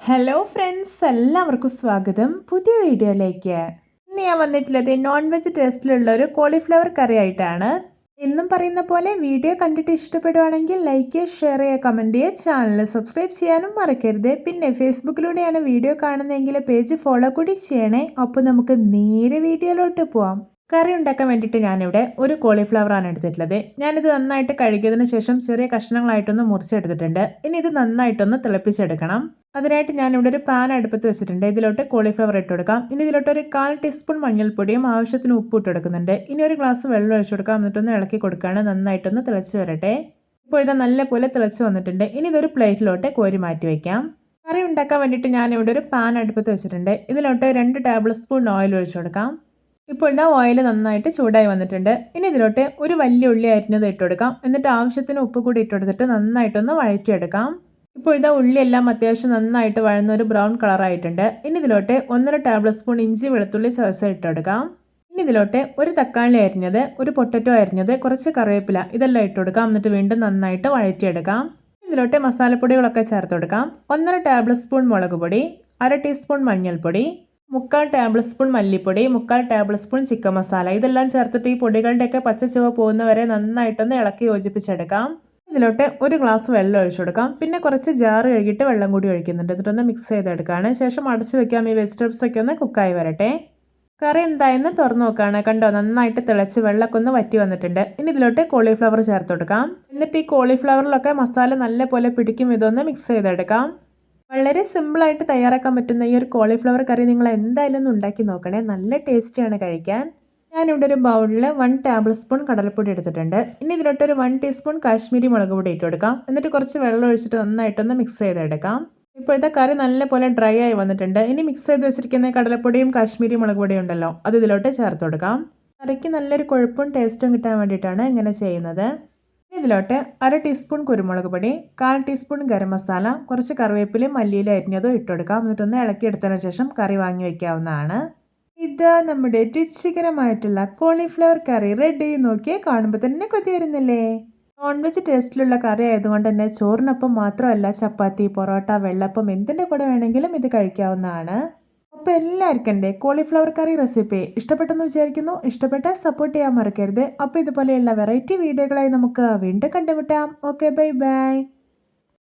Hello friends, എല്ലാവർക്കും സ്വാഗതം പുതിയ വീഡിയോയിലേക്ക്. ഇന്ന് ഞാൻ വന്നിട്ടുള്ളത് നോൺ വെജ് ടേസ്റ്റിലുള്ള ഒരു കോളിഫ്ലവർ കറി ആയിട്ടാണ്. എന്നും പറയുന്ന പോലെ വീഡിയോ കണ്ടിട്ട് ഇഷ്ടപ്പെടുവാണെങ്കിൽ ലൈക്ക് ചെയ്യുക, ഷെയർ ചെയ്യുക, കമൻറ്റ് ചെയ്യുക, ചാനൽ സബ്സ്ക്രൈബ് ചെയ്യാനും മറക്കരുത്. പിന്നെ ഫേസ്ബുക്കിലൂടെയാണ് വീഡിയോ കാണുന്നതെങ്കിൽ പേജ് ഫോളോ കൂടി ചെയ്യണേ. അപ്പോൾ നമുക്ക് നേരെ വീഡിയോയിലോട്ട് പോവാം. കറി ഉണ്ടാക്കാൻ വേണ്ടിയിട്ട് ഞാനിവിടെ ഒരു കോളിഫ്ലവറാണ് എടുത്തിട്ടുള്ളത്. ഞാനിത് നന്നായിട്ട് കഴുകിയതിന് ശേഷം ചെറിയ കഷ്ണങ്ങളായിട്ടൊന്ന് മുറിച്ചെടുത്തിട്ടുണ്ട്. ഇനി ഇത് നന്നായിട്ടൊന്ന് തിളപ്പിച്ചെടുക്കണം. അതിനായിട്ട് ഞാനിവിടെ ഒരു പാൻ അടുപ്പത്ത് വെച്ചിട്ടുണ്ട്. ഇതിലോട്ട് കോളിഫ്ലവർ ഇട്ട് കൊടുക്കാം. ഇനി ഇതിലോട്ട് ഒരു 1/4 ടീസ്പൂൺ മഞ്ഞൾപ്പൊടിയും ആവശ്യത്തിന് ഉപ്പ് ഇട്ട് കൊടുക്കുന്നുണ്ട്. ഇനി ഒരു ഗ്ലാസ് വെള്ളം ഒഴിച്ചു കൊടുക്കാം. എന്നിട്ടൊന്ന് ഇളക്കി കൊടുക്കുകയാണ്. നന്നായിട്ടൊന്ന് തിളച്ച് വരട്ടെ. ഇപ്പോൾ ഇത് നല്ലപോലെ തിളച്ച് വന്നിട്ടുണ്ട്. ഇനി ഇതൊരു പ്ലേറ്റിലോട്ട് കോരി മാറ്റി വയ്ക്കാം. കറി ഉണ്ടാക്കാൻ വേണ്ടിയിട്ട് ഞാനിവിടെ ഒരു പാൻ അടുപ്പത്ത് വെച്ചിട്ടുണ്ട്. ഇതിലോട്ട് 2 ടേബിൾ സ്പൂൺ ഓയിൽ ഒഴിച്ചു കൊടുക്കാം. ഇപ്പോൾ ഇതാ ഓയിൽ നന്നായിട്ട് ചൂടായി വന്നിട്ടുണ്ട്. ഇനി ഇതിലോട്ട് ഒരു വലിയ ഉള്ളി അരിഞ്ഞത് ഇട്ട് കൊടുക്കാം. എന്നിട്ട് ആവശ്യത്തിന് ഉപ്പ് കൂടി ഇട്ട് കൊടുത്തിട്ട് നന്നായിട്ടൊന്ന് വഴറ്റിയെടുക്കാം. ഇപ്പോൾ ഇതാ ഉള്ളിയെല്ലാം അത്യാവശ്യം നന്നായിട്ട് വഴന്ന ഒരു ബ്രൗൺ കളറായിട്ടുണ്ട്. ഇനി ഇതിലോട്ട് 1.5 ടേബിൾ സ്പൂൺ ഇഞ്ചി വെളുത്തുള്ളി ചതച്ച് ഇട്ട് കൊടുക്കാം. ഇനി ഇതിലോട്ട് ഒരു തക്കാളി അരിഞ്ഞത്, ഒരു പൊട്ടറ്റോ അരിഞ്ഞത്, കുറച്ച് കറിവേപ്പില ഇതെല്ലാം ഇട്ട് കൊടുക്കാം. എന്നിട്ട് വീണ്ടും നന്നായിട്ട് വഴറ്റിയെടുക്കാം. ഇതിലോട്ട് മസാലപ്പൊടികളൊക്കെ ചേർത്ത് കൊടുക്കാം. 1.5 ടേബിൾ സ്പൂൺ മുളക് പൊടി, 1/2 ടീസ്പൂൺ മഞ്ഞൾപ്പൊടി, 3/4 ടേബിൾ സ്പൂൺ മല്ലിപ്പൊടി, 3/4 ടേബിൾ സ്പൂൺ ചിക്കൻ മസാല ഇതെല്ലാം ചേർത്തിട്ട് ഈ പൊടികളുടെയൊക്കെ പച്ച ചുവ പോകുന്നവരെ നന്നായിട്ടൊന്ന് ഇളക്കി യോജിപ്പിച്ചെടുക്കാം. ഇതിലോട്ട് ഒരു ഗ്ലാസ് വെള്ളം ഒഴിച്ചു കൊടുക്കാം. പിന്നെ കുറച്ച് ജാറ് കഴുകിയിട്ട് വെള്ളം കൂടി ഒഴിക്കുന്നുണ്ട്. എന്നിട്ടൊന്ന് മിക്സ് ചെയ്തെടുക്കുകയാണ്. ശേഷം അടച്ചു വെക്കാം. ഈ വെജിറ്റബിൾസ് ഒക്കെ ഒന്ന് കുക്കായി വരട്ടെ. കറി എന്തായെന്ന് തുറന്നു നോക്കുകയാണ്. കണ്ടോ, നന്നായിട്ട് തിളച്ച് വെള്ളമൊക്കെ ഒന്ന് വറ്റി വന്നിട്ടുണ്ട്. ഇനി ഇതിലോട്ട് കോളിഫ്ലവർ ചേർത്ത് കൊടുക്കാം. എന്നിട്ട് ഈ കോളിഫ്ലവറിലൊക്കെ മസാല നല്ലപോലെ പിടിക്കും ഇതൊന്ന് മിക്സ് ചെയ്തെടുക്കാം. വളരെ സിമ്പിളായിട്ട് തയ്യാറാക്കാൻ പറ്റുന്ന ഈ ഒരു കോളിഫ്ലവർ കറി നിങ്ങൾ എന്തായാലും ഒന്ന് ഉണ്ടാക്കി നോക്കണേ. നല്ല ടേസ്റ്റിയാണ് കഴിക്കാൻ. ഞാനിവിടെ ഒരു ബൗളിൽ 1 ടേബിൾ സ്പൂൺ കടലപ്പൊടി എടുത്തിട്ടുണ്ട്. ഇനി ഇതിലോട്ട് ഒരു 1 ടീസ്പൂൺ കാശ്മീരി മുളക് പൊടി ഇട്ട് കൊടുക്കാം. എന്നിട്ട് കുറച്ച് വെള്ളം ഒഴിച്ചിട്ട് നന്നായിട്ടൊന്ന് മിക്സ് ചെയ്തെടുക്കാം. ഇപ്പോഴത്തെ കറി നല്ലപോലെ ഡ്രൈ ആയി വന്നിട്ടുണ്ട്. ഇനി മിക്സ് ചെയ്ത് വെച്ചിരിക്കുന്ന കടലപ്പൊടിയും കാശ്മീരി മുളക് പൊടിയും ഉണ്ടല്ലോ, അത് ഇതിലോട്ട് ചേർത്ത് കൊടുക്കാം. കറിക്ക് നല്ലൊരു കൊഴുപ്പും ടേസ്റ്റും കിട്ടാൻ വേണ്ടിയിട്ടാണ് ഇങ്ങനെ ചെയ്യുന്നത്. ഇതിലോട്ട് 1/2 ടീസ്പൂൺ കുരുമുളക് പൊടി, 1/4 ടീസ്പൂൺ ഗരം മസാല, കുറച്ച് കറിവേപ്പിലയും മല്ലിയിലും അരിഞ്ഞതും ഇട്ട് കൊടുക്കാം. എന്നിട്ടൊന്ന് ഇളക്കിയെടുത്തതിന് ശേഷം കറി വാങ്ങി വയ്ക്കാവുന്നതാണ്. ഇതാ നമ്മുടെ രുചികരമായിട്ടുള്ള കോളിഫ്ലവർ കറി റെഡി. നോക്കിയേ, കാണുമ്പോൾ തന്നെ കൊതി വരുന്നില്ലേ? നോൺ വെജ് ടേസ്റ്റിലുള്ള കറി ആയതുകൊണ്ട് തന്നെ ചോറിനൊപ്പം മാത്രമല്ല, ചപ്പാത്തി, പൊറോട്ട, വെള്ളപ്പം എന്തിൻ്റെ കൂടെ വേണമെങ്കിലും ഇത് കഴിക്കാവുന്നതാണ്. അപ്പോൾ എല്ലാവർക്കും എൻ്റെ കോളിഫ്ലവർ കറി റെസിപ്പി ഇഷ്ടപ്പെട്ടെന്ന് വിചാരിക്കുന്നു. ഇഷ്ടപ്പെട്ടാൽ സപ്പോർട്ട് ചെയ്യാൻ മറക്കരുത്. അപ്പോൾ ഇതുപോലെയുള്ള വെറൈറ്റി വീഡിയോകളായി നമുക്ക് വീണ്ടും കണ്ടുമുട്ടാം. Okay, bye bye.